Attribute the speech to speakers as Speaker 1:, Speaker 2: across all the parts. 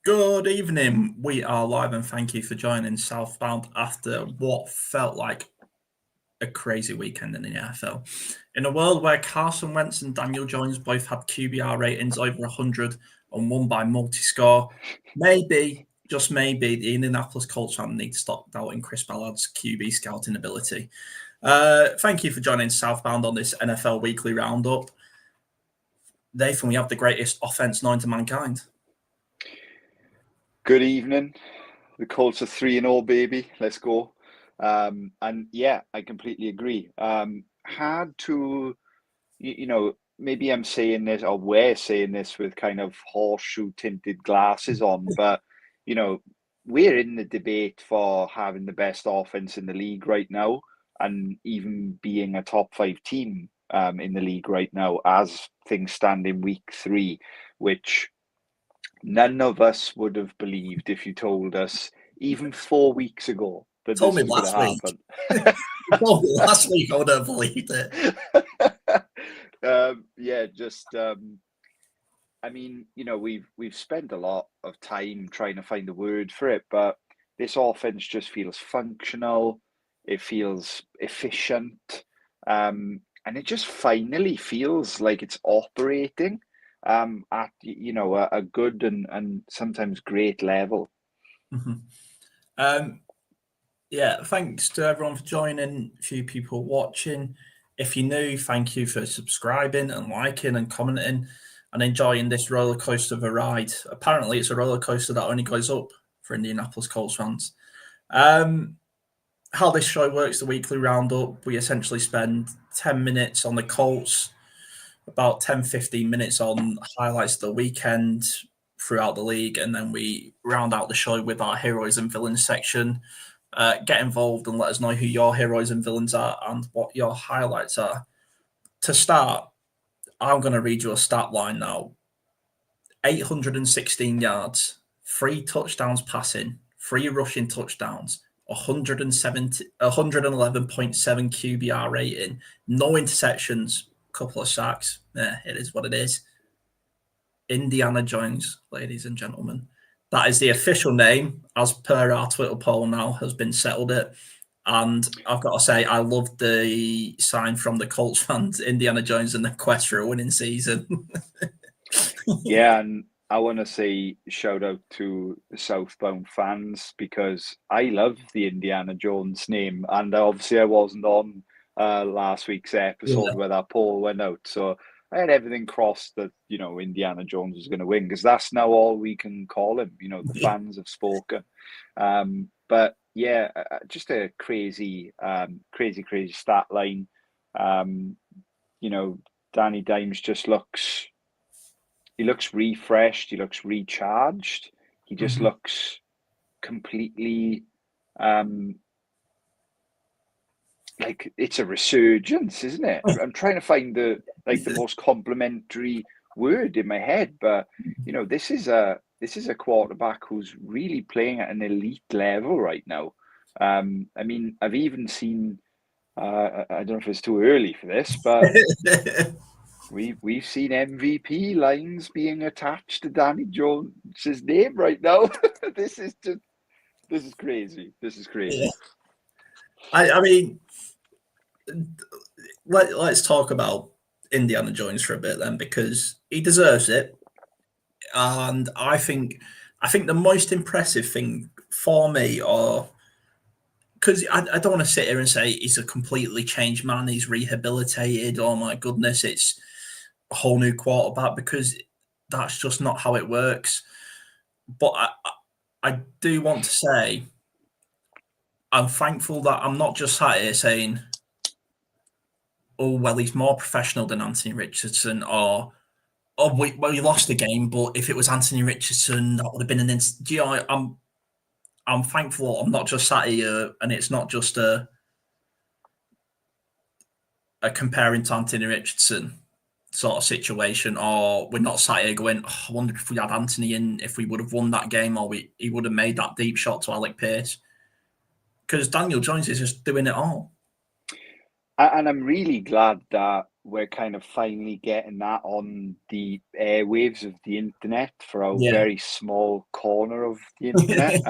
Speaker 1: Good evening. We are live and thank you for joining Southbound after what felt like a crazy weekend in the NFL. In a world where Carson Wentz and Daniel Jones both had QBR ratings over 100 and won by multi-score, maybe, just maybe, the Indianapolis Colts fan need to stop doubting Chris Ballard's QB scouting ability. Thank you for joining Southbound on this NFL Weekly Roundup. Nathan, we have the greatest offense known to mankind.
Speaker 2: Good evening. The Colts are 3-0, baby. Let's go. And yeah, I completely agree. Hard to, maybe I'm saying this, or we're saying this with kind of horseshoe tinted glasses on, but, we're in the debate for having the best offense in the league right now, and even being a top 5 team in the league right now as things stand in week 3, which none of us would have believed if you told us even 4 weeks ago that
Speaker 1: Told
Speaker 2: this
Speaker 1: me
Speaker 2: was going to
Speaker 1: happen. Told me last week I would have believed it.
Speaker 2: We've spent a lot of time trying to find a word for it, but this offense just feels functional. It feels efficient, and it just finally feels like it's operating at a good and sometimes great level.
Speaker 1: Mm-hmm. Yeah, thanks to everyone for joining. A few people watching. If you're new, thank you for subscribing and liking and commenting and enjoying this roller coaster of a ride. Apparently, it's a roller coaster that only goes up for Indianapolis Colts fans. How this show works, the weekly roundup, we essentially spend 10 minutes on the Colts, about 10-15 minutes on highlights of the weekend throughout the league, and then we round out the show with our heroes and villains section. Get involved and let us know who your heroes and villains are and what your highlights are. To start, I'm going to read you a stat line now. 816 yards, 3 touchdowns passing, 3 rushing touchdowns, 111.7 QBR rating, no interceptions, couple of sacks. Yeah, it is what it is. Indiana Jones, ladies and gentlemen. That is the official name, as per our Twitter poll now, has been settled it. And I've got to say, I love the sign from the Colts fans, Indiana Jones and the quest for a winning season.
Speaker 2: Yeah, and I want to say shout out to the Southbound fans, because I love the Indiana Jones name, and obviously I wasn't on last week's episode where that poll went out, so I had everything crossed that Indiana Jones was going to win, because that's now all we can call him. The fans have spoken. But yeah, just a crazy stat line. Danny Dimes just looks refreshed. He looks recharged. He just looks completely like it's a resurgence, isn't it? I'm trying to find the most complimentary word in my head, but this is a quarterback who's really playing at an elite level right now. I've even seen I don't know if it's too early for this, but we've seen MVP lines being attached to Danny Jones's name right now. This is crazy. This is crazy.
Speaker 1: Yeah. Let's talk about Indiana Jones for a bit then, because he deserves it. And I think the most impressive thing for me, or because I don't want to sit here and say he's a completely changed man, he's rehabilitated, oh my goodness, it's a whole new quarterback, because that's just not how it works. But I do want to say I'm thankful that I'm not just sat here saying, oh, well, he's more professional than Anthony Richardson, or he lost the game, but if it was Anthony Richardson, that would have been an instant. I'm thankful I'm not just sat here and it's not just a comparing to Anthony Richardson sort of situation, or we're not sat here going, oh, I wonder if we had Anthony in, if we would have won that game, or he would have made that deep shot to Alec Pierce. Because Daniel Jones is just doing it all.
Speaker 2: And I'm really glad that we're kind of finally getting that on the airwaves of the internet for our
Speaker 1: Yeah.
Speaker 2: very small corner of the internet.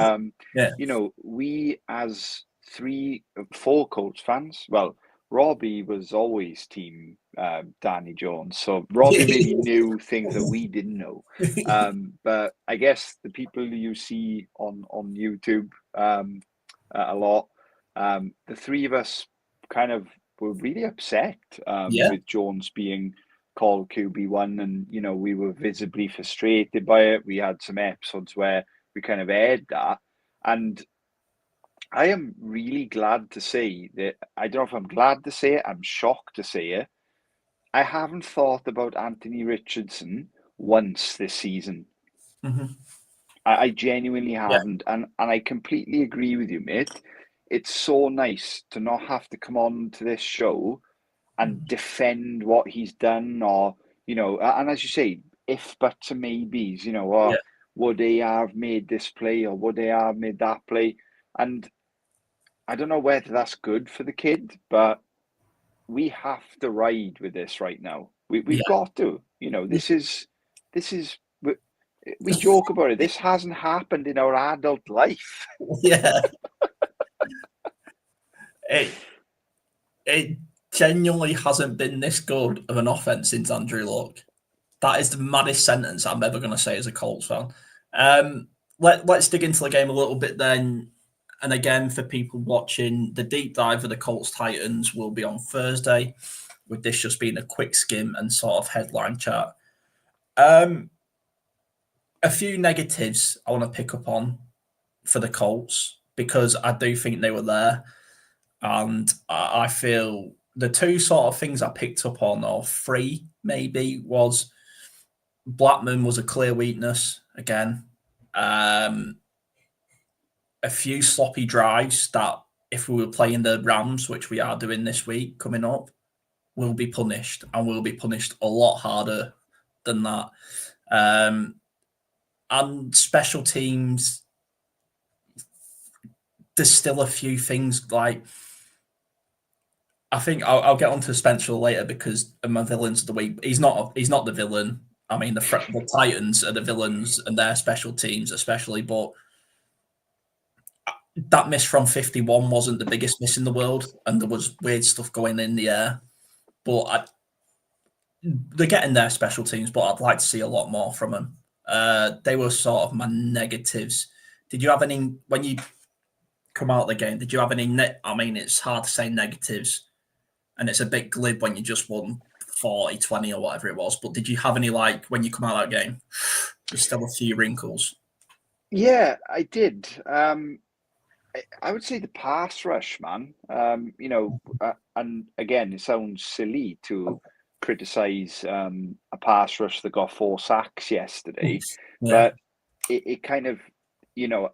Speaker 1: Yeah.
Speaker 2: We as four Colts fans, well, Robbie was always team Danny Jones, so Robbie maybe knew things that we didn't know. But I guess the people you see on YouTube a lot, the three of us kind of were really upset
Speaker 1: Yeah.
Speaker 2: with Jones being called QB1, and we were visibly frustrated by it. We had some episodes where we kind of aired that, and I am really glad to say that. I don't know if I'm glad to say it, I'm shocked to say it. I haven't thought about Anthony Richardson once this season.
Speaker 1: Mm-hmm.
Speaker 2: I genuinely
Speaker 1: Yeah.
Speaker 2: haven't, and I completely agree with you, mate. It's so nice to not have to come on to this show and defend what he's done, or and as you say, if buts and maybes, or
Speaker 1: Yeah.
Speaker 2: would they have made this play, or would they have made that play? And I don't know whether that's good for the kid, but we have to ride with this right now. We've
Speaker 1: Yeah.
Speaker 2: got to. This is we joke about it. This hasn't happened in our adult life.
Speaker 1: Yeah. It genuinely hasn't been this good of an offense since Andrew Luck. That is the maddest sentence I'm ever going to say as a Colts fan. Let's dig into the game a little bit then. And again, for people watching, the deep dive of the Colts Titans will be on Thursday, with this just being a quick skim and sort of headline chat. A few negatives I want to pick up on for the Colts, because I do think they were there. And I feel the two sort of things I picked up on, or three maybe, was Blackman was a clear weakness again. A few sloppy drives that, if we were playing the Rams, which we are doing this week coming up, will be punished, and will be punished a lot harder than that. And special teams, there's still a few things like, I think I'll get onto Spencer later because of my villains of the week. He's not the villain. I mean, the Titans are the villains, and their special teams especially. But that miss from 51 wasn't the biggest miss in the world, and there was weird stuff going in the air. But they're getting their special teams, but I'd like to see a lot more from them. They were sort of my negatives. Did you have any, when you come out of the game, did you have any? I mean, it's hard to say negatives, and it's a bit glib when you just won 40-20 or whatever it was. But did you have any, like, when you come out of that game, there's still a few wrinkles?
Speaker 2: Yeah, I did. I would say the pass rush, man. And again, it sounds silly to criticize a pass rush that got 4 sacks yesterday,
Speaker 1: Yeah.
Speaker 2: but it kind of,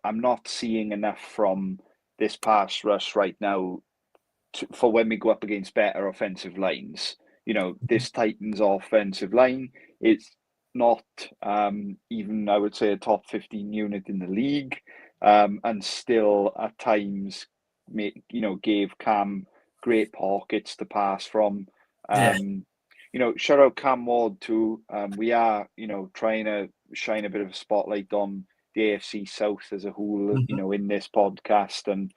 Speaker 2: I'm not seeing enough from this pass rush right now for when we go up against better offensive lines. This Titans offensive line is not even, I would say, a top 15 unit in the league, and still at times, gave Cam great pockets to pass from.
Speaker 1: Yeah.
Speaker 2: Shout out Cam Ward too. We are, trying to shine a bit of a spotlight on the AFC South as a whole,
Speaker 1: Mm-hmm.
Speaker 2: in this podcast. And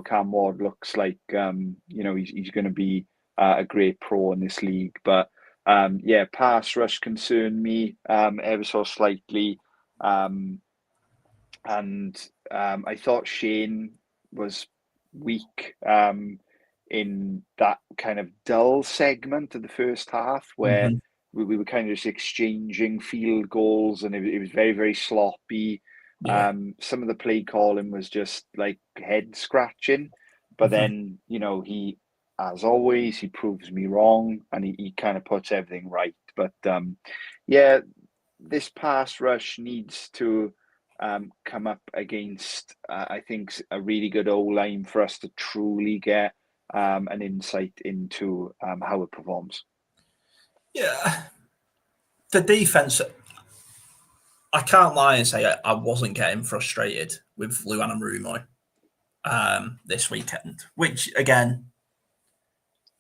Speaker 2: Cam Ward looks like he's going to be a great pro in this league. But yeah, pass rush concerned me ever so slightly, and I thought Shane was weak in that kind of dull segment of the first half where
Speaker 1: Mm-hmm.
Speaker 2: we were kind of just exchanging field goals, and it was very, very sloppy.
Speaker 1: Yeah.
Speaker 2: Some of the play calling was just like head scratching, but
Speaker 1: Mm-hmm.
Speaker 2: then he, as always, he proves me wrong, and he kind of puts everything right. But yeah, this pass rush needs to come up against, I think, a really good O line for us to truly get an insight into how it performs.
Speaker 1: Yeah. The defense, I can't lie and say I wasn't getting frustrated with Luan and Rumoy this weekend, which, again,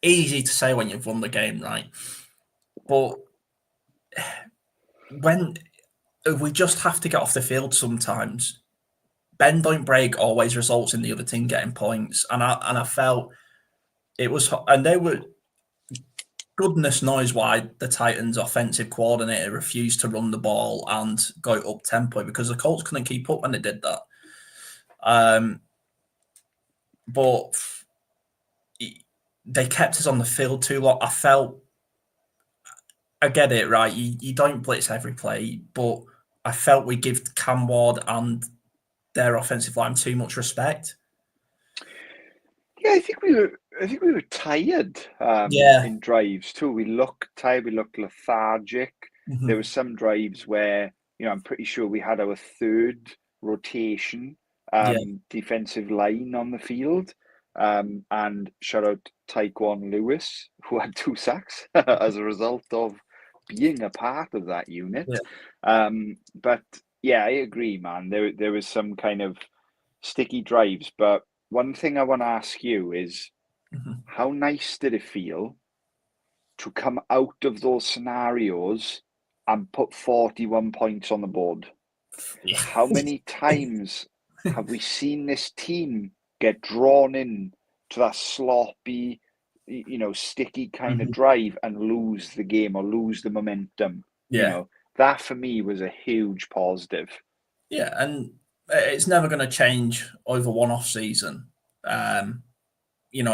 Speaker 1: easy to say when you've won the game, right? But when we just have to get off the field sometimes. Bend don't break always results in the other team getting points, and I felt it was, and they were, goodness knows why the Titans' offensive coordinator refused to run the ball and go up tempo, because the Colts couldn't keep up when they did that. But they kept us on the field too long. I felt, I get it, right? You don't blitz every play, but I felt we give Cam Ward and their offensive line too much respect.
Speaker 2: Yeah, I think we were tired
Speaker 1: Yeah.
Speaker 2: in drives too. We looked tired. We looked lethargic. There were
Speaker 1: Mm-hmm.
Speaker 2: some drives where, I'm pretty sure we had our third rotation
Speaker 1: Yeah.
Speaker 2: defensive line on the field. And shout out Taekwon Lewis, who had 2 sacks as a result of being a part of that unit.
Speaker 1: Yeah.
Speaker 2: But yeah, I agree, man. There was some kind of sticky drives, but one thing I want to ask you is,
Speaker 1: Mm-hmm.
Speaker 2: how nice did it feel to come out of those scenarios and put 41 points on the board?
Speaker 1: Yeah.
Speaker 2: How many times have we seen this team get drawn in to that sloppy, sticky kind of
Speaker 1: Mm-hmm.
Speaker 2: drive and lose the game or lose the momentum?
Speaker 1: Yeah.
Speaker 2: That for me was a huge positive.
Speaker 1: Yeah. And it's never going to change over one off season.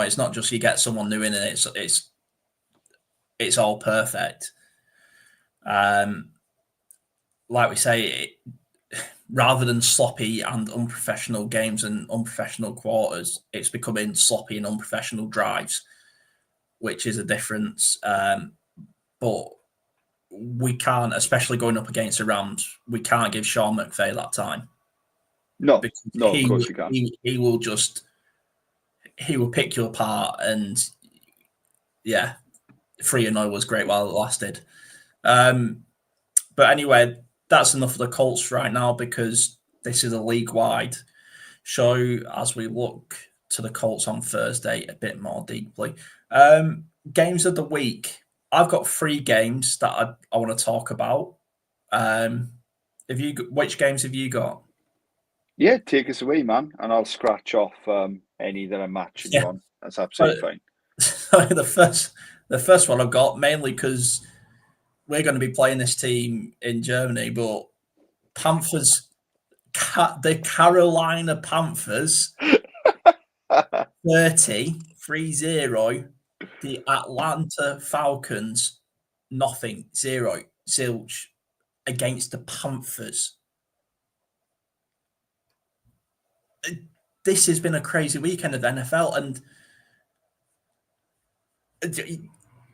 Speaker 1: It's not just you get someone new in and it's all perfect. Um, like we say, rather than sloppy and unprofessional games and unprofessional quarters, it's becoming sloppy and unprofessional drives, which is a difference. But we can't, especially going up against the Rams, we can't give Sean McVay that time,
Speaker 2: No,
Speaker 1: because
Speaker 2: no, of course we can't.
Speaker 1: he will just, he will pick you apart. And yeah, 3-0 was great while it lasted. But anyway, that's enough of the Colts right now, because this is a league wide show as we look to the Colts on Thursday a bit more deeply. Games of the week. I've got 3 games that I want to talk about. Which games have you got?
Speaker 2: Yeah, take us away, man, and I'll scratch off any that I'm matching you
Speaker 1: Yeah.
Speaker 2: on. That's absolutely fine.
Speaker 1: The first one I've got, mainly because we're going to be playing this team in Germany, but Panthers, the Carolina Panthers, 30, the Atlanta Falcons, nothing, 0, zilch, against the Panthers. This has been a crazy weekend of the NFL, and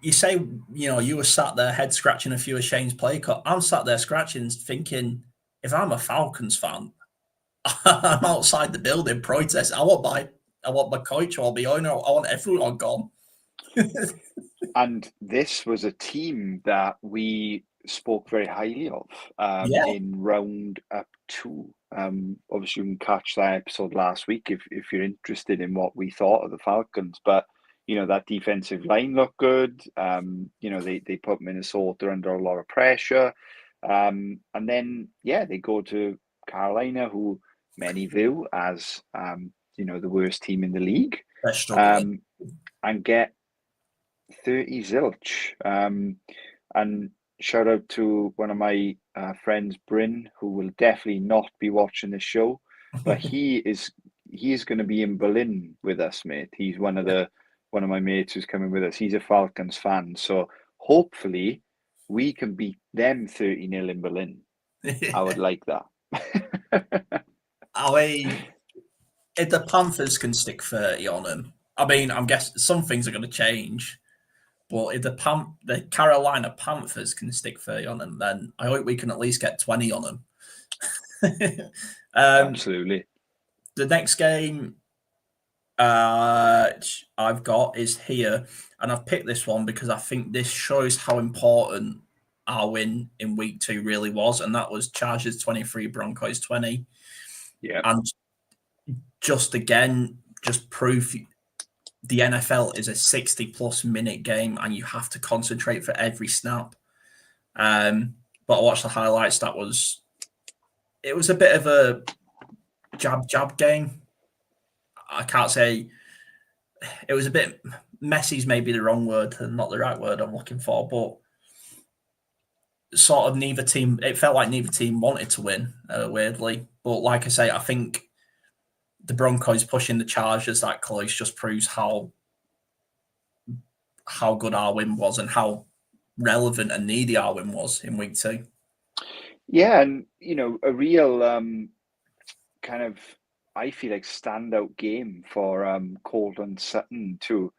Speaker 1: you say, you were sat there head scratching a few of Shane's play cut. I'm sat there scratching, thinking, if I'm a Falcons fan, I'm outside the building protesting. I want my coach, I want the owner, I want everyone gone.
Speaker 2: And this was a team that we spoke very highly of
Speaker 1: Yeah.
Speaker 2: in round up 2. Obviously, you can catch that episode last week if you're interested in what we thought of the Falcons. But that defensive line looked good. They put Minnesota under a lot of pressure, and then they go to Carolina, who many view as the worst team in the league,
Speaker 1: They're struggling.
Speaker 2: and get 30 zilch. And shout out to one of my friends, Bryn, who will definitely not be watching this show, but he is going to be in Berlin with us, mate. He's one of my mates who's coming with us. He's a Falcons fan, so hopefully we can beat them 30-0 in Berlin. I would like that.
Speaker 1: I mean, if the Panthers can stick 30 on them, I mean, I'm guessing some things are going to change. But if the Carolina Panthers can stick 30 on them, then I hope we can at least get 20 on them.
Speaker 2: Absolutely.
Speaker 1: The next game I've got is here, and I've picked this one because I think this shows how important our win in week 2 really was, and that was Chargers 23, Broncos 20.
Speaker 2: Yeah.
Speaker 1: And just again, just proof the NFL is a 60-plus minute game, and you have to concentrate for every snap. But I watched the highlights. It was a bit of a jab game. I can't say it was a bit messy's maybe the wrong word and not the right word I'm looking for, but sort of neither team. It felt like neither team wanted to win, weirdly. But like I say, I think the Broncos pushing the Chargers that close just proves how good our win was and how relevant and needy our win was in week 2.
Speaker 2: Yeah, and a real kind of, I feel like, standout game for Colton Sutton too.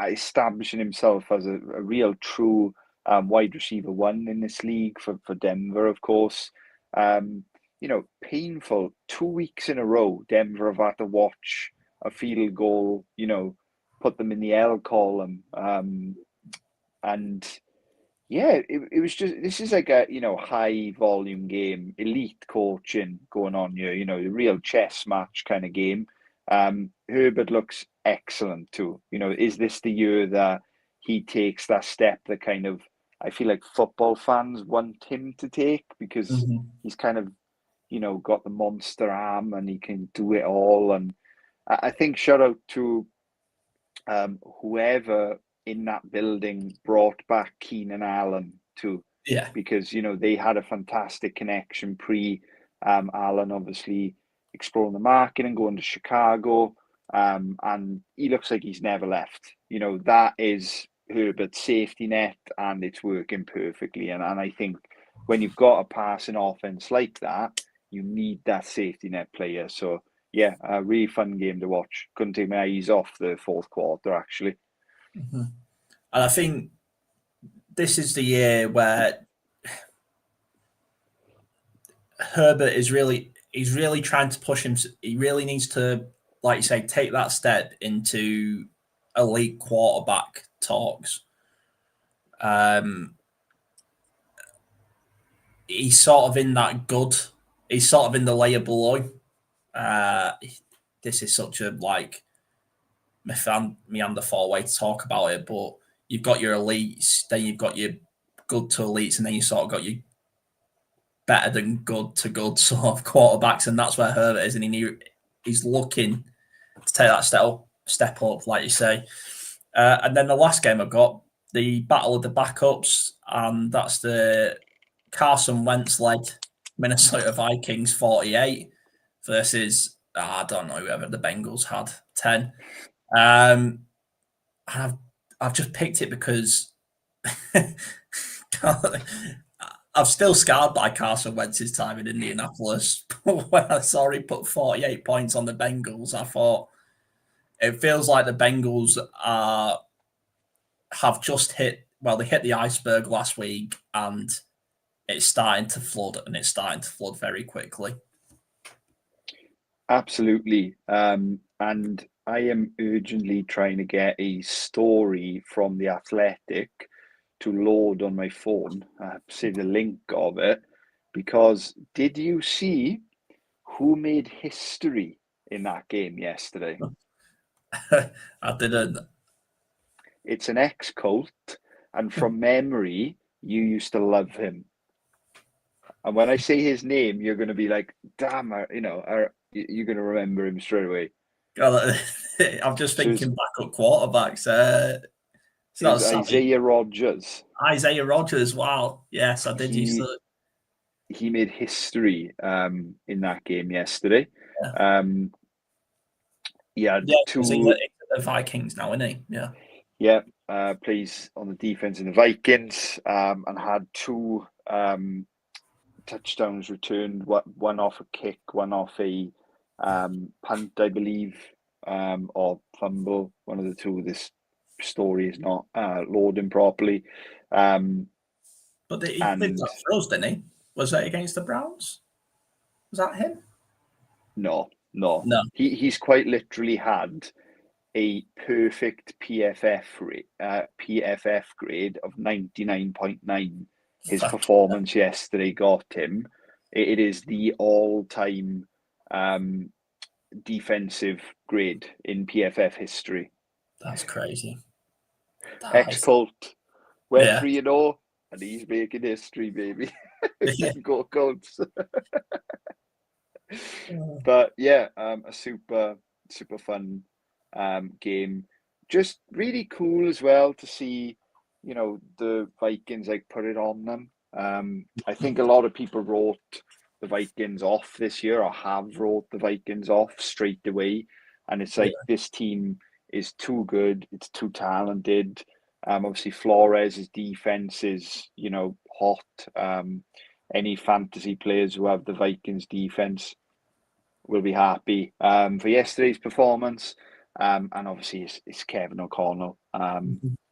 Speaker 2: Establishing himself as a real true wide receiver 1 in this league for Denver, of course. Painful 2 weeks in a row. Denver have had to watch a field goal, put them in the L column, and yeah, it was just, this is like a high volume game, elite coaching going on here. The real chess match kind of game. Herbert looks excellent too. Is this the year that he takes that step that kind of, I feel like football fans want him to take, because he's kind of got the monster arm and he can do it all. And I think shout out to whoever in that building brought back Keenan Allen too.
Speaker 1: Yeah.
Speaker 2: Because they had a fantastic connection pre Allen obviously exploring the market and going to Chicago. And he looks like he's never left. That is Herbert's safety net, and it's working perfectly. And I think when you've got a passing offense like that, you need that safety net player. So yeah, a really fun game to watch. Couldn't take my eyes off the fourth quarter, actually.
Speaker 1: And I think this is the year where Herbert is he's really trying to push him. He really needs to, like you say, take that step into elite quarterback talks. He's sort of in that good. He's sort of in the layer below. This is such a Neanderthal way to talk about it, but you've got your elites, then you've got your good to elites, and then you sort of got your better than good to good sort of quarterbacks, and that's where Herbert is, and he's looking to take that step up, like you say. And then the last game I've got, the battle of the backups, and that's the Carson Wentz led Minnesota Vikings 48 versus I don't know, whoever the Bengals had 10. I've just picked it because I'm still scarred by Carson Wentz's time in Indianapolis. When I saw he put 48 points on the Bengals, I thought it feels like the Bengals have just hit. Well, they hit the iceberg last week, and it's starting to flood, and it's starting to flood very quickly.
Speaker 2: Absolutely. And I am urgently trying to get a story from The Athletic to load on my phone. See the link of it, because did you see who made history in that game yesterday?
Speaker 1: I didn't.
Speaker 2: It's an ex-Colt, and from memory, you used to love him. And when I say his name, you're going to be like, damn, you're going to remember him straight away.
Speaker 1: I'm just thinking backup quarterbacks.
Speaker 2: It's Isaiah Rodgers.
Speaker 1: Isaiah Rodgers, wow. Yes, I did use that.
Speaker 2: He made history in that game yesterday.
Speaker 1: Yeah, he's the Vikings now, isn't he? Yeah.
Speaker 2: Yeah, plays on the defense in the Vikings, and had 2 touchdowns returned, one off a kick, one off a punt, I believe, or fumble, one of the two. This story is not loading properly.
Speaker 1: But he did that throws, didn't he? Was that against the Browns? Was that him?
Speaker 2: No. He's quite literally had a perfect PFF grade of 99.9. His performance yesterday got him. It is the all-time defensive grade in PFF history.
Speaker 1: That's crazy.
Speaker 2: Ex-Colt went
Speaker 1: Yeah.
Speaker 2: 3-0, and he's making history, baby. Go Colts. But yeah, a super fun game. Just really cool as well to see, the Vikings like put it on them. I think a lot of people wrote the Vikings off this year, or have wrote the Vikings off straight away, and it's like this team is too good, it's too talented. Obviously Flores' defense is, hot. Any fantasy players who have the Vikings defense will be happy for yesterday's performance. And obviously, it's Kevin O'Connell.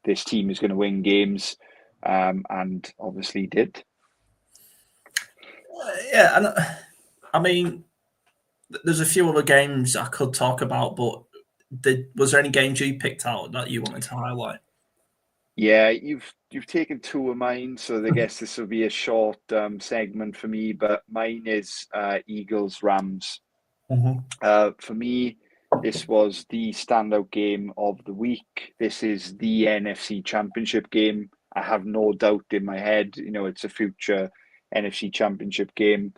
Speaker 2: This team is going to win games, and obviously did.
Speaker 1: Yeah, and I mean, there's a few other games I could talk about, but was there any games you picked out that you wanted to highlight?
Speaker 2: Yeah, you've taken two of mine, so I guess this will be a short segment for me. But mine is Eagles Rams. For me, this was the standout game of the week. This is the NFC Championship game. I have no doubt in my head, it's a future NFC Championship game.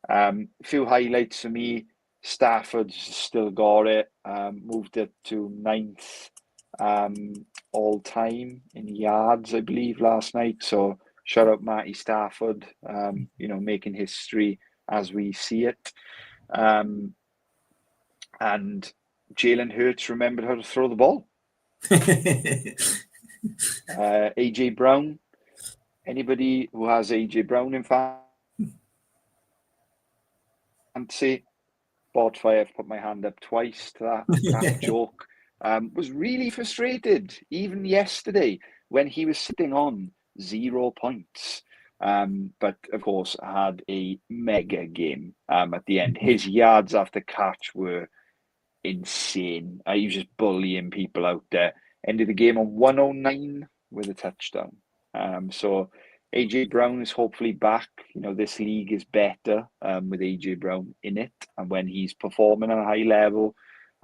Speaker 2: A few highlights for me. Stafford's still got it. Moved it to 9th all time in yards, I believe, last night. So shout out Matty Stafford, making history as we see it. And Jalen Hurts remembered how to throw the ball. AJ Brown. Anybody who has AJ Brown in fantasy, Bodfire, I've put my hand up twice to that joke. Was really frustrated even yesterday when he was sitting on 0 points. But of course, had a mega game at the end. His yards after catch were insane. He was just bullying people out there. Ended the game on 109 with a touchdown. So AJ Brown is hopefully back. This league is better with AJ Brown in it, and when he's performing at a high level.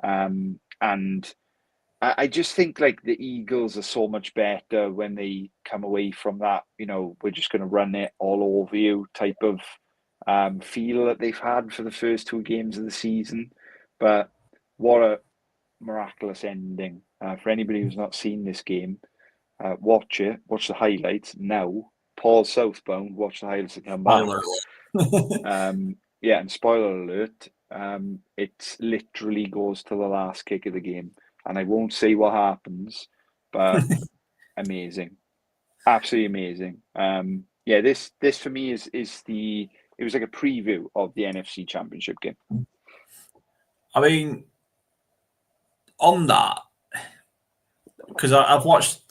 Speaker 2: And I just think like the Eagles are so much better when they come away from that, we're just going to run it all over you type of feel that they've had for the first two games of the season. But what a miraculous ending. For anybody who's not seen this game, watch it. Watch the highlights now. Pause Southbound. Watch the highlights and come back. And spoiler alert, it literally goes to the last kick of the game. And I won't say what happens, but amazing. Absolutely amazing. This for me is it was like a preview of the NFC Championship game.
Speaker 1: I mean, on that, because I've watched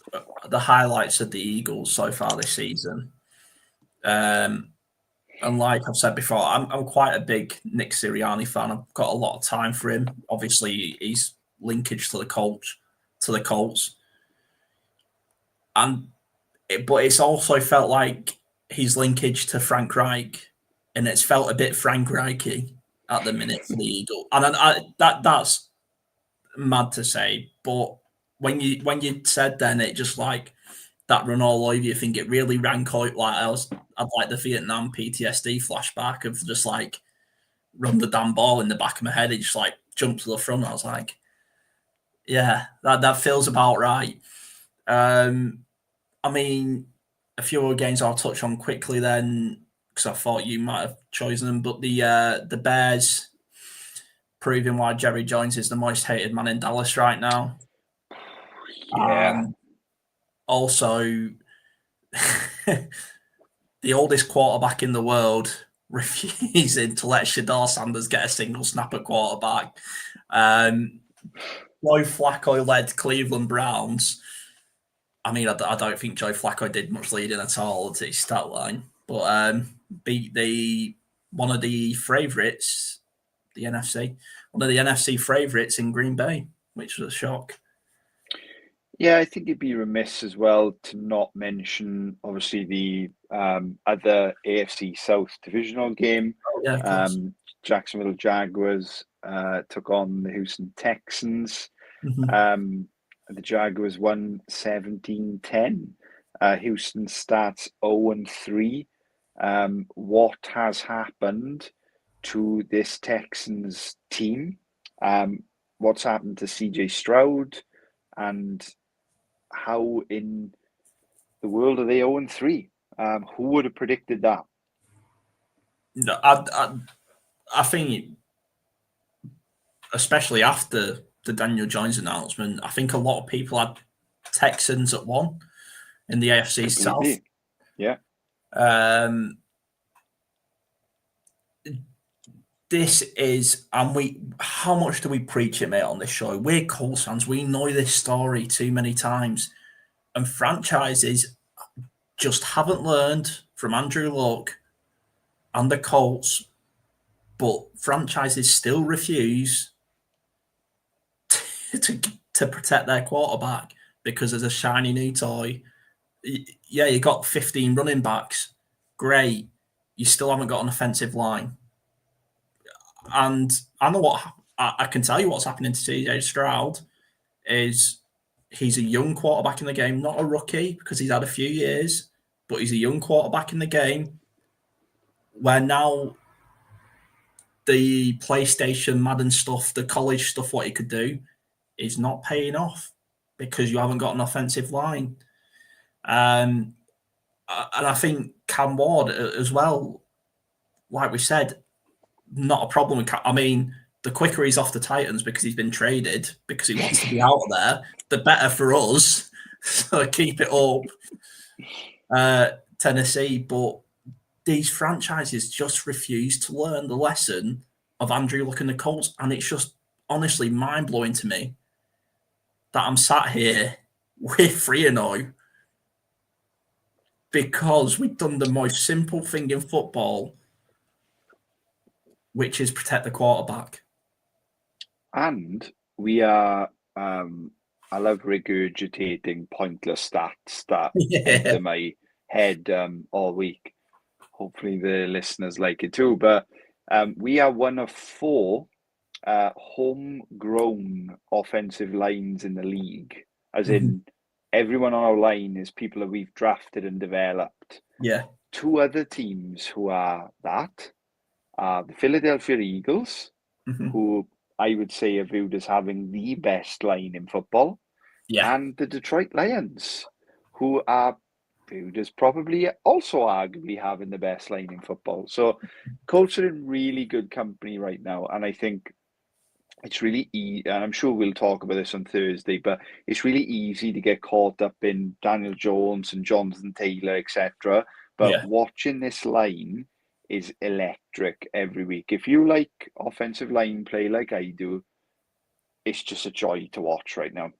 Speaker 1: the highlights of the Eagles so far this season, and like I've said before, I'm quite a big Nick Sirianni fan. I've got a lot of time for him. Obviously, he's linkage to the Colts, but it's also felt like his linkage to Frank Reich, and it's felt a bit Frank Reichy at the minute for the Eagles, and that's mad to say, but when you said then, it just like that run all over you, think it really rang out like I'd like the Vietnam PTSD flashback of just like run the damn ball in the back of my head. It just like jumped to the front. I was like, yeah, that feels about right. I mean, a few other games I'll touch on quickly then, because I thought you might have chosen them, but the Bears proving why Jerry Jones is the most hated man in Dallas right now.
Speaker 2: Yeah.
Speaker 1: Also, the oldest quarterback in the world refusing to let Shador Sanders get a single snap at quarterback. Joe Flacco-led Cleveland Browns. I mean, I don't think Joe Flacco did much leading at all to his stat line, but beat one of the favourites, one of the NFC favourites in Green Bay, which was a shock.
Speaker 2: Yeah, I think it'd be remiss as well to not mention, obviously, the other AFC South divisional game.
Speaker 1: Yeah, of course.
Speaker 2: Jacksonville Jaguars took on the Houston Texans.
Speaker 1: Mhm.
Speaker 2: The Jaguars won 17-10. Houston starts 0-3. What has happened to this Texans team? What's happened to CJ Stroud? And how in the world are they 0-3? Who would have predicted that?
Speaker 1: No, I think, especially after the Daniel Jones announcement, I think a lot of people had Texans at one in the AFC South.
Speaker 2: Completely. Yeah.
Speaker 1: This is, and how much do we preach it, mate, on this show? We're Colts fans. We know this story too many times. And franchises just haven't learned from Andrew Luck and the Colts, but franchises still refuse to, to protect their quarterback because there's a shiny new toy. Yeah, you got 15 running backs. Great. You still haven't got an offensive line. And I know what I can tell you what's happening to CJ Stroud is he's a young quarterback in the game, not a rookie because he's had a few years, but he's a young quarterback in the game where now the PlayStation, Madden stuff, the college stuff, what he could do is not paying off because you haven't got an offensive line. And I think Cam Ward as well, like we said, not a problem with Cam. I mean, the quicker he's off the Titans because he's been traded because he wants to be out of there, the better for us. So keep it up, Tennessee. But these franchises just refuse to learn the lesson of Andrew Luck and the Colts, and it's just honestly mind blowing to me that I'm sat here with 3-0 because we've done the most simple thing in football, which is protect the quarterback.
Speaker 2: And we are, I love regurgitating pointless stats that enter my head all week. Hopefully the listeners like it too. But we are one of 4 homegrown offensive lines in the league, as in everyone on our line is people that we've drafted and developed.
Speaker 1: Yeah.
Speaker 2: 2 other teams who are that are the Philadelphia Eagles, who I would say are viewed as having the best line in football, and the Detroit Lions, who are viewed as probably also arguably having the best line in football. So Colts are in really good company right now, and I think it's really easy, and I'm sure we'll talk about this on Thursday, but it's really easy to get caught up in Daniel Jones and Jonathan Taylor, etc. But watching this line is electric every week. If you like offensive line play like I do, it's just a joy to watch right now.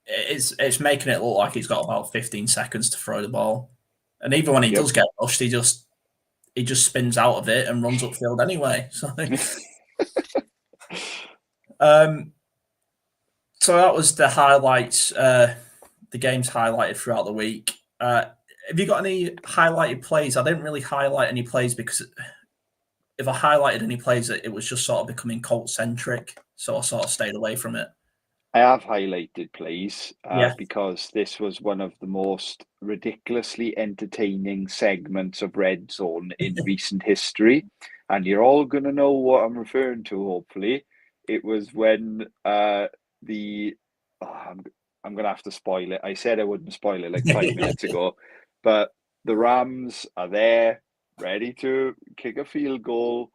Speaker 1: It's making it look like he's got about 15 seconds to throw the ball. And even when he does get rushed, he just spins out of it and runs upfield anyway. So so that was the highlights, the games highlighted throughout the week. Have you got any highlighted plays? I didn't really highlight any plays because if I highlighted any plays, it was just sort of becoming Colt-centric. So I sort of stayed away from it.
Speaker 2: I have highlighted plays because this was one of the most ridiculously entertaining segments of Red Zone in recent history. And you're all going to know what I'm referring to, hopefully. It was when I'm going to have to spoil it. I said I wouldn't spoil it like 5 minutes ago. But the Rams are there, ready to kick a field goal.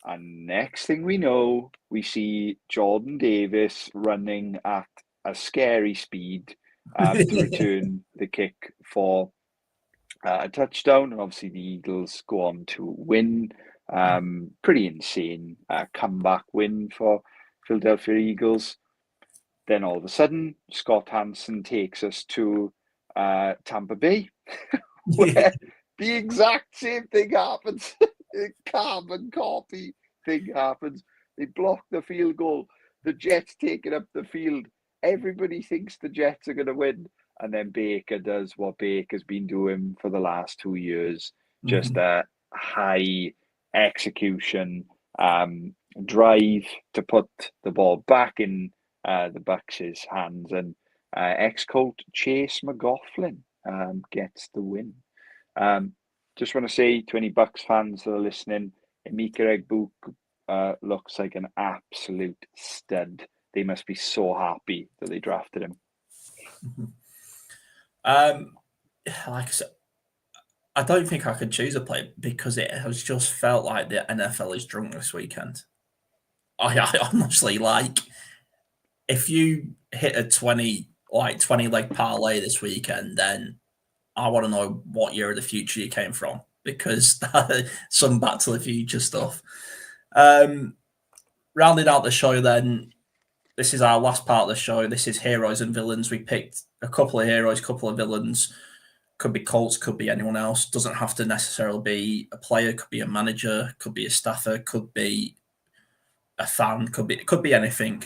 Speaker 2: And next thing we know, we see Jordan Davis running at a scary speed to return the kick for a touchdown. And obviously the Eagles go on to win. Pretty insane comeback win for Philadelphia Eagles. Then all of a sudden, Scott Hansen takes us to Tampa Bay, where the exact same thing happens. Carbon copy thing happens. They block the field goal. The Jets take it up the field. Everybody thinks the Jets are going to win. And then Baker does what Baker's been doing for the last 2 years. Just a high execution. drive to put the ball back in the Bucks' hands, and ex-Colt Chase McLaughlin gets the win. Just want to say to any Bucks fans that are listening, Emeka Egbuka looks like an absolute stud. They must be so happy that they drafted him.
Speaker 1: Like I said, I don't think I could choose a player because it has just felt like the NFL is drunk this weekend. I honestly, like, if you hit a 20 leg parlay this weekend, then I want to know what year of the future you came from, because some Back to the Future stuff. Rounding out the show, then, this is our last part of the show. This is heroes and villains. We picked a couple of heroes, couple of villains. Could be Colts, could be anyone else. Doesn't have to necessarily be a player. Could be a manager. Could be a staffer. Could be a fan. Could be anything.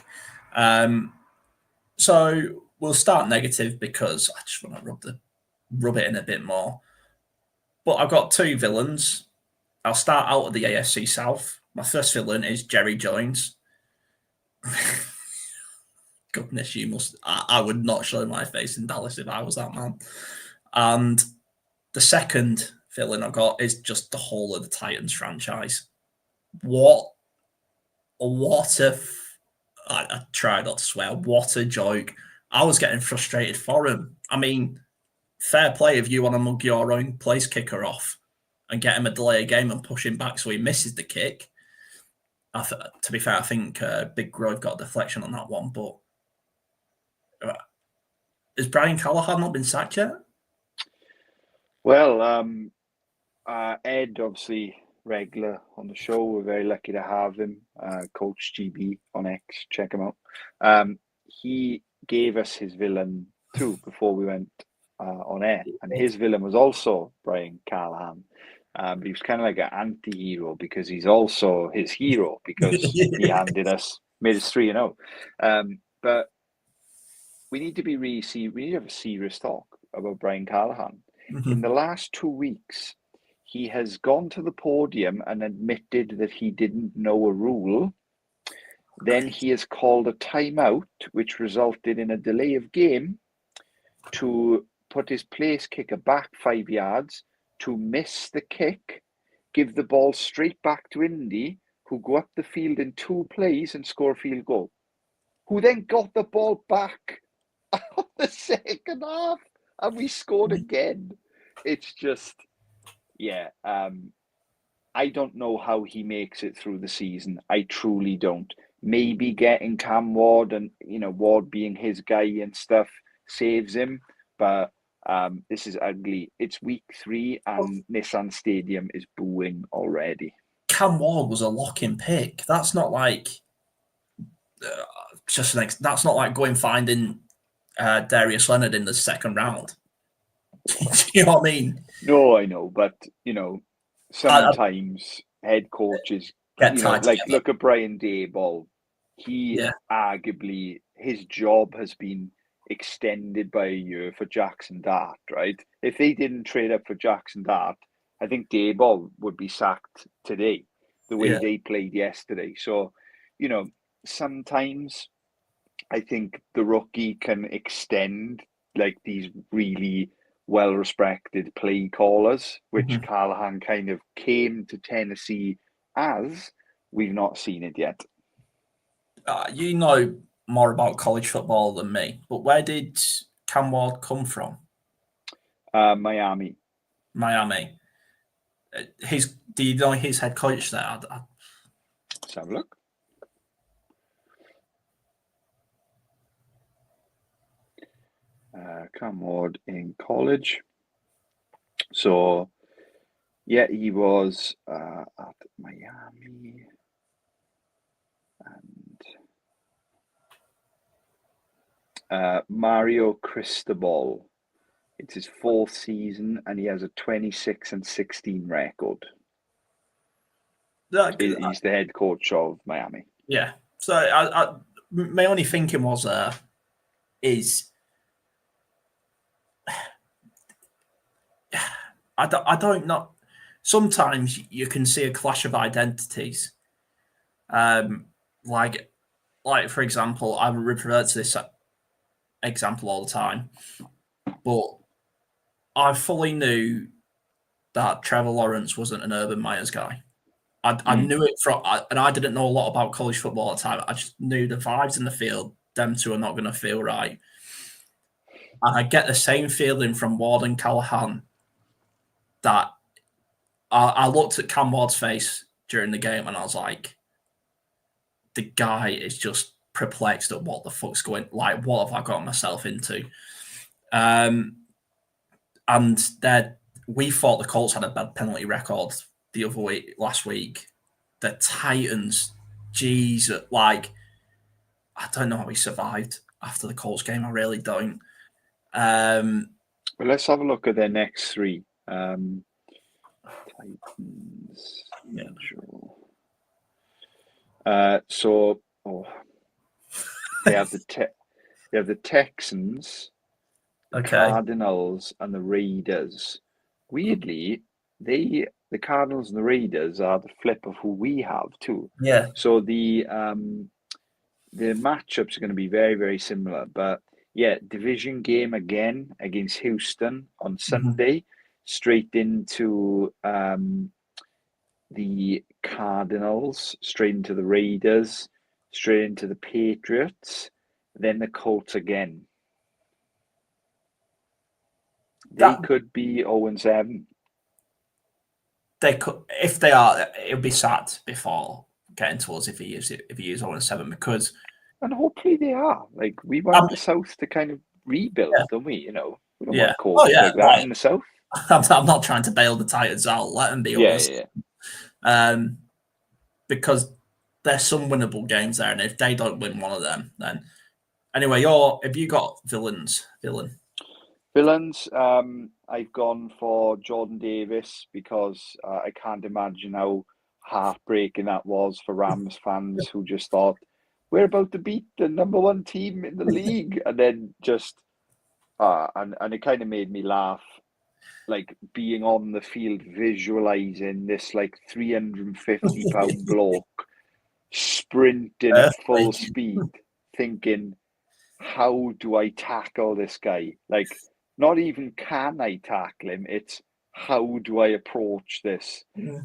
Speaker 1: So we'll start negative because I just want to rub it in a bit more. But I've got two villains. I'll start out of the AFC South. My first villain is Jerry Jones. Goodness, I would not show my face in Dallas if I was that man. And the second villain I've got is just the whole of the Titans franchise. I try not to swear. What a joke. I was getting frustrated for him. I mean, fair play if you want to mug your own place kicker off and get him a delay of game and push him back so he misses the kick. To be fair, I think Big Grove got a deflection on that one, but has Brian Callahan not been sacked yet?
Speaker 2: Well, Ed, obviously regular on the show. We're very lucky to have him. Coach GB on X, check him out. He gave us his villain too before we went on air, and his villain was also Brian Callahan. But he was kind of like an anti-hero because he's also his hero because he made us 3-0. But we need to be we need to have a serious talk about Brian Callahan. Mm-hmm. In the last 2 weeks, he has gone to the podium and admitted that he didn't know a rule. Then he has called a timeout, which resulted in a delay of game to put his place kicker back 5 yards, to miss the kick, give the ball straight back to Indy, who go up the field in 2 plays and score a field goal, who then got the ball back on the second half, and we scored again. It's just, yeah, I don't know how he makes it through the season. I truly don't. Maybe getting Cam Ward and, Ward being his guy and stuff saves him, but this is ugly. It's week 3 and Nissan Stadium is booing already.
Speaker 1: Cam Ward was a lock-in pick. That's not like that's not like going finding Darius Leonard in the second round. You know what I mean?
Speaker 2: No, I know, but sometimes head coaches look at Brian Daboll. He arguably, his job has been extended by a year for Jackson Dart, right? If they didn't trade up for Jackson Dart, I think Daboll would be sacked today, the way they played yesterday. So, sometimes I think the rookie can extend like these really well-respected play callers, which Callahan kind of came to Tennessee as. We've not seen it yet.
Speaker 1: You know more about college football than me, but where did Cam Ward come from?
Speaker 2: Miami.
Speaker 1: Do you know his head coach there?
Speaker 2: Let's have a look. Cam Ward in college. So, yeah, he was at Miami. And Mario Cristobal. It's his 4th season, and he has a 26-16 record. He's the head coach of Miami.
Speaker 1: Yeah. So my only thinking was I don't know. Sometimes you can see a clash of identities, Like for example, I revert to this example all the time, but I fully knew that Trevor Lawrence wasn't an Urban Meyers guy. I knew it and I didn't know a lot about college football at the time. I just knew the vibes in the field, them two are not going to feel right. And I get the same feeling from Ward and Callahan that I looked at Cam Ward's face during the game and I was like, the guy is just perplexed at what the fuck's going, like, what have I got myself into? And we thought the Colts had a bad penalty record the other week, last week. The Titans, Jesus, like, I don't know how he survived after the Colts game. I really don't.
Speaker 2: Well, let's have a look at their next three. Titans.
Speaker 1: Yeah.
Speaker 2: They have the Texans, the Cardinals, and the Raiders. Weirdly, the Cardinals and the Raiders are the flip of who we have too.
Speaker 1: Yeah.
Speaker 2: So the matchups are going to be very, very similar. But yeah, division game again against Houston on Sunday, straight into the Cardinals, straight into the Raiders, straight into the Patriots, then the Colts again. They could be 0-7.
Speaker 1: They could, if they are, it would be sad before getting towards if he is 0-7 because.
Speaker 2: And hopefully they are. Like, we want the South to kind of rebuild, don't we? You know, we don't want coaches like that in the South.
Speaker 1: I'm not trying to bail the Titans out. Let them be honest. Because there's some winnable games there, and if they don't win one of them, then anyway, have you got villains?
Speaker 2: Villains, I've gone for Jordan Davis because I can't imagine how heartbreaking that was for Rams fans who just thought, we're about to beat the number one team in the league. And then just, and it kind of made me laugh, like being on the field, visualizing this like 350-pound bloke sprinting at full speed, thinking, how do I tackle this guy? Like, not even can I tackle him, it's how do I approach this?
Speaker 1: Yeah.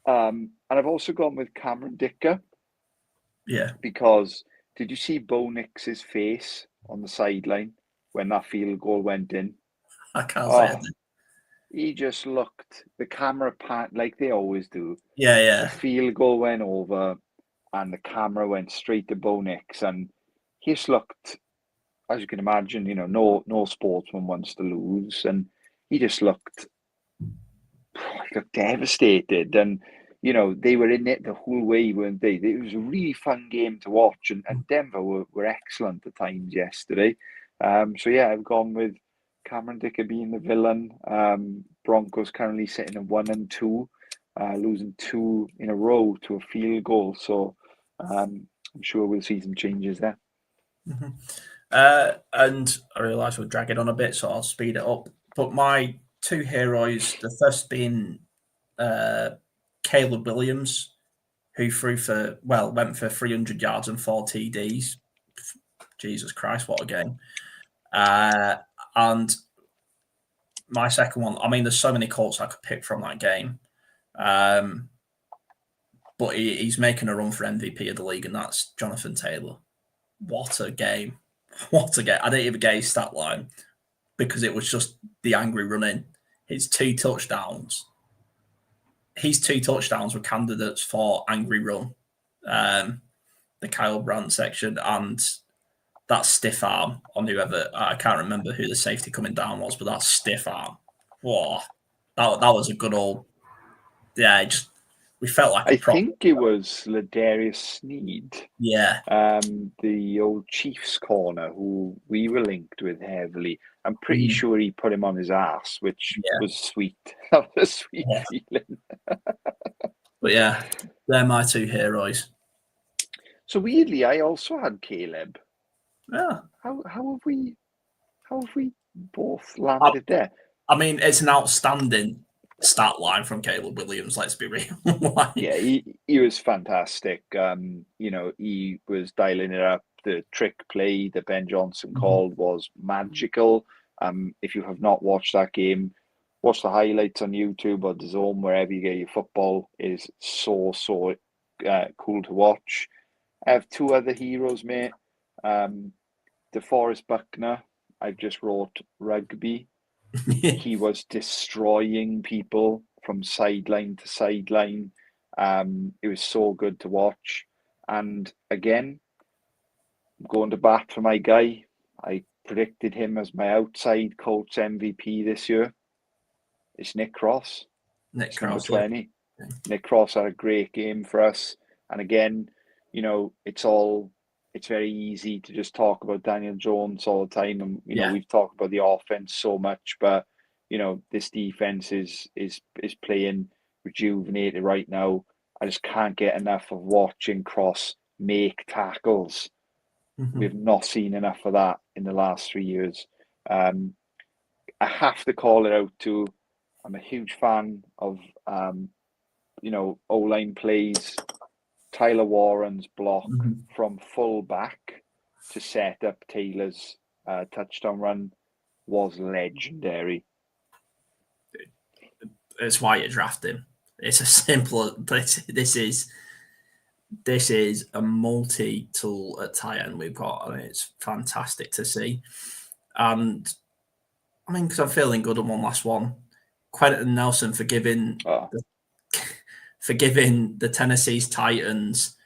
Speaker 2: And I've also gone with Cameron Dicker.
Speaker 1: Yeah.
Speaker 2: Because did you see Bo Nix's face on the sideline when that field goal went in?
Speaker 1: I can't say it.
Speaker 2: He just looked, the camera pan, like they always do.
Speaker 1: Yeah.
Speaker 2: The field goal went over and the camera went straight to Bo Nix, and he just looked, as you can imagine, you know, no sportsman wants to lose, and he just looked devastated. And you know, they were in it the whole way, weren't they? It was a really fun game to watch, and Denver were excellent at times yesterday. So yeah, I've gone with Cameron Dicker being the villain. Broncos currently sitting at 1-2, losing 2 in a row to a field goal. So I'm sure we'll see some changes there.
Speaker 1: And I realise we're dragging on a bit, so I'll speed it up. But my two heroes, the first being Caleb Williams, who went for 300 yards and 4 TDs. Jesus Christ, what a game. And my second one, I mean, there's so many Colts I could pick from that game. But he's making a run for MVP of the league, and that's Jonathan Taylor. What a game. What a game. I didn't even get his stat line because it was just the angry running. His 2 touchdowns. His 2 touchdowns were candidates for angry run. The Kyle Brandt section and that stiff arm on whoever, I can't remember who the safety coming down was, but that stiff arm. Whoa. That was a good old, we felt like
Speaker 2: I think it was Ladarius Sneed.
Speaker 1: Yeah.
Speaker 2: The old Chiefs corner who we were linked with heavily. I'm pretty sure he put him on his ass, which was sweet. That was a sweet feeling.
Speaker 1: But yeah, they're my 2 heroes.
Speaker 2: So weirdly, I also had Caleb.
Speaker 1: Yeah.
Speaker 2: How have we both landed there?
Speaker 1: I mean, it's an outstanding stat line from Caleb Williams. Let's be real.
Speaker 2: Yeah, he was fantastic. He was dialing it up. The trick play that Ben Johnson called was magical. If you have not watched that game, watch the highlights on YouTube or the Zone, wherever you get your football. It is so cool to watch. I have two other heroes, mate. DeForest Buckner, I've just wrote rugby. He was destroying people from sideline to sideline. It was so good to watch. And again, I'm going to bat for my guy. I predicted him as my outside Colts MVP this year. It's Nick Cross.
Speaker 1: Nick
Speaker 2: Cross,
Speaker 1: number
Speaker 2: 20. Yeah. Nick Cross had a great game for us. And again, it's very easy to just talk about Daniel Jones all the time. And, we've talked about the offense so much, but, this defense is playing rejuvenated right now. I just can't get enough of watching Cross make tackles. We've not seen enough of that in the last 3 years. I have to call it out too. I'm a huge fan of, O-line plays. Tyler Warren's block from full back to set up Taylor's touchdown run was legendary.
Speaker 1: It's why you draft him. It's a simple. This is a multi-tool at tight end we've got, and it's fantastic to see. And I mean, because I'm feeling good on one last one. Quentin Nelson for giving the Tennessee's Titans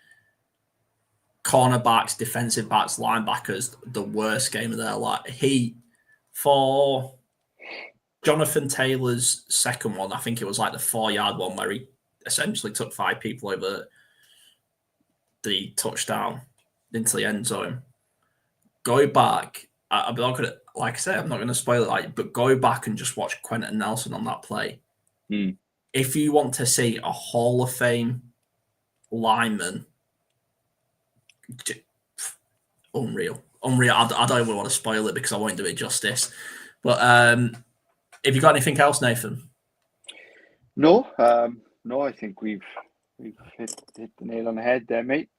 Speaker 1: cornerbacks, defensive backs, linebackers the worst game of their life. For Jonathan Taylor's second one, I think it was like the 4-yard one where he essentially took 5 people over the touchdown into the end zone. Go back. I'm not gonna, like I say, I'm not going to spoil it, but go back and just watch Quentin Nelson on that play. If you want to see a Hall of Fame lineman, unreal. I don't even want to spoil it because I won't do it justice. But have you got anything else, Nathan?
Speaker 2: No, I think we've hit the nail on the head there, mate.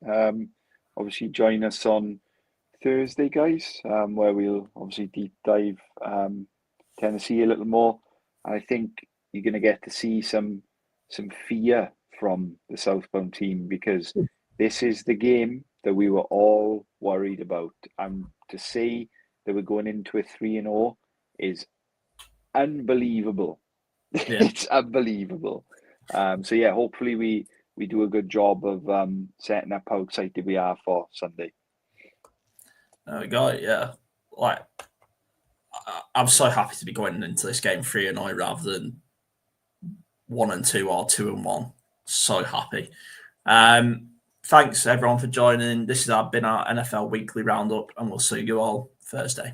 Speaker 2: Obviously, join us on Thursday, guys, where we'll obviously deep dive Tennessee a little more. And I think you're going to get to see some fear from the Southbound team, because this is the game that we were all worried about. And to say that we're going into a 3-0 is unbelievable. Yeah. It's unbelievable. So yeah, hopefully we do a good job of setting up how excited we are for Sunday.
Speaker 1: There we go. Yeah, I'm so happy to be going into this game 3-0 rather than 1-2 or 2-1. So happy. Thanks everyone for joining. This has been our NFL Weekly Roundup, and we'll see you all Thursday.